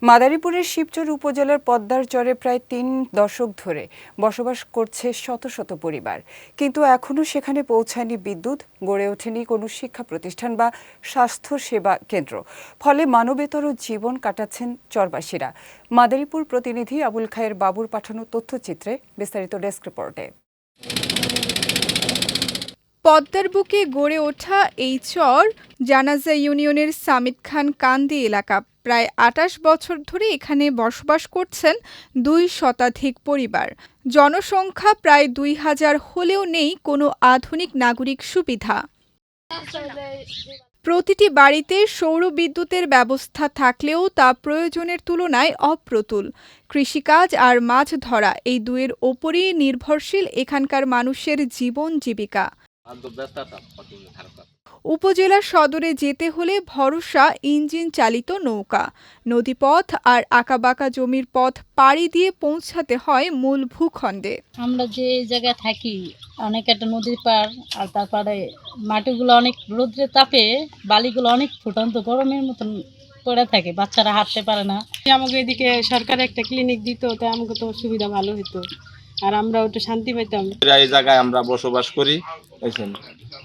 মাদারীপুরের শিবচর উপজেলার পদ্মার চরে প্রায় ৩ দশক ধরে বসবাস করছে শত শত পরিবার, কিন্তু এখনও সেখানে পৌঁছায়নি বিদ্যুৎ, গড়ে ওঠেনি কোনো শিক্ষা প্রতিষ্ঠান বা স্বাস্থ্য সেবা কেন্দ্র। ফলে মানবেতর জীবন কাটাচ্ছেন চরবাসীরা। মাদারীপুর প্রতিনিধি আবুল খায়ের বাবুর পাঠানো তথ্যচিত্রে বিস্তারিত ডেস্ক রিপোর্টে। পদ্মার বুকে গড়ে ওঠা এই চর জানাজা ইউনিয়নের সামিদ খান কান্দি এলাকা। প্রায় ২৮ বছর ধরে এখানে বসবাস করছেন ২ শতাধিক পরিবার। জনসংখ্যা প্রায় ২,০০০ হলেও নেই কোনো আধুনিক নাগরিক সুবিধা। প্রতিটি বাড়িতে সৌর বিদ্যুতের ব্যবস্থা থাকলেও তা প্রয়োজনের তুলনায় অপ্রতুল। কৃষিকাজ আর মাছ ধরা এই দুয়ের ওপরই নির্ভরশীল এখানকার মানুষের জীবন জীবিকা। উপজেলা সদরে যেতে হলে ভরসা ইঞ্জিন চালিত নৌকা, নদীপথ আর আঁকাবাঁকা জমির পথ পাড়ি দিয়ে পৌঁছাতে হয় মূল ভূখণ্ডে। আমরা যে জায়গায় থাকি অনেক একটা নদীর পার, আর তারপরে মাটিগুলো অনেক রোদ্রের তাপে বালিগুলো অনেক ফুটন্ত গরমের মতন পড়ে থাকে, বাচ্চারা হাঁটতে পারে না। আমাকে এদিকে সরকার একটা ক্লিনিক দিত, তাই আমাকে তো সুবিধা ভালো হতো আর আমরা একটু শান্তি পাইতাম। এই জায়গায় আমরা বসবাস করি, বুঝছেন।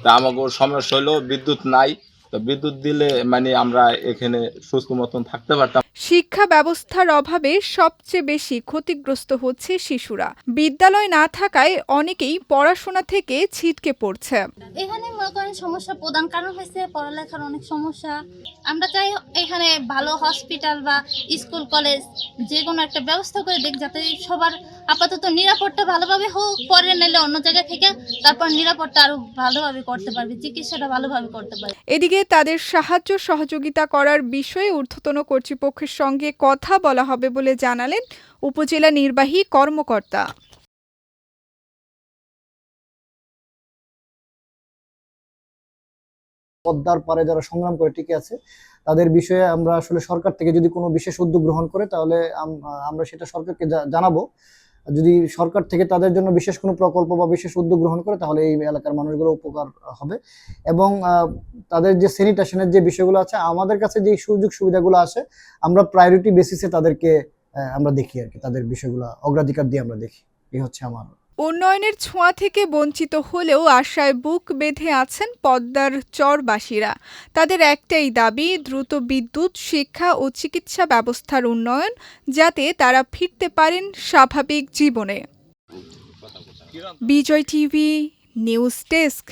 তা আমাকে সমস্যা হলো বিদ্যুৎ নাই, তো বিদ্যুৎ দিলে মানে আমরা এখানে সুস্থ মতন থাকতে পারতাম। শিক্ষা ব্যবস্থার অভাবে সবচেয়ে বেশি ক্ষতিগ্রস্ত হচ্ছে শিশুরা। বিদ্যালয় না থাকায় অনেকেই পড়াশোনা থেকে ছিটকে পড়ছে। এখানে মনে করেন সমস্যা প্রধান কারণ হয়েছে পড়ালেখার অনেক সমস্যা। আমরা চাই এখানে ভালো হসপিটাল বা স্কুল কলেজ যে কোনো একটা ব্যবস্থা করে দেখ, যাতে সবার আপাতত নিরাপত্তা ভালোভাবে হোক, পরে নিলে অন্য জায়গা থেকে তারপর নিরাপত্তা আরো ভালোভাবে করতে পারবে, চিকিৎসাটা ভালোভাবে করতে পারবে। এদিকে তাদের সাহায্য সহযোগিতা করার বিষয়ে ঊর্ধ্বতন কর্তৃপক্ষের সঙ্গে কথা বলা হবে বলে জানালেন উপজেলা নির্বাহী কর্মকর্তা। পদ্মার পারে যারা সংগ্রাম করে টিকে আছে তাদের বিষয়ে আমরা আসলে সরকার থেকে যদি কোনো বিশেষ উদ্যোগ গ্রহণ করে তাহলে আমরা সেটা সরকারকে জানাবো। যদি সরকার থেকে তাদের জন্য বিশেষ কোনো প্রকল্প বা বিশেষ উদ্যোগ গ্রহণ করে তাহলে এই এলাকার মানুষগুলো উপকার হবে। এবং তাদের যে স্যানিটেশনের যে বিষয়গুলো আছে, আমাদের কাছে যে সুযোগ সুবিধাগুলো আছে আমরা প্রায়োরিটি বেসিসে তাদেরকে আমরা দেখি আর কি, তাদের বিষয়গুলো অগ্রাধিকার দিয়ে আমরা দেখি। এই হচ্ছে আমার। উন্নয়নের ছোঁয়া থেকে বঞ্চিত হলেও আশায় বুক বেঁধে আছেন পদ্মার চরবাসীরা। তাদের একটাই দাবি, দ্রুত বিদ্যুৎ, শিক্ষা ও চিকিৎসা ব্যবস্থার উন্নয়ন, যাতে তারা ফিরতে পারেন স্বাভাবিক জীবনে। বিজয় টিভি নিউজ ডেস্ক।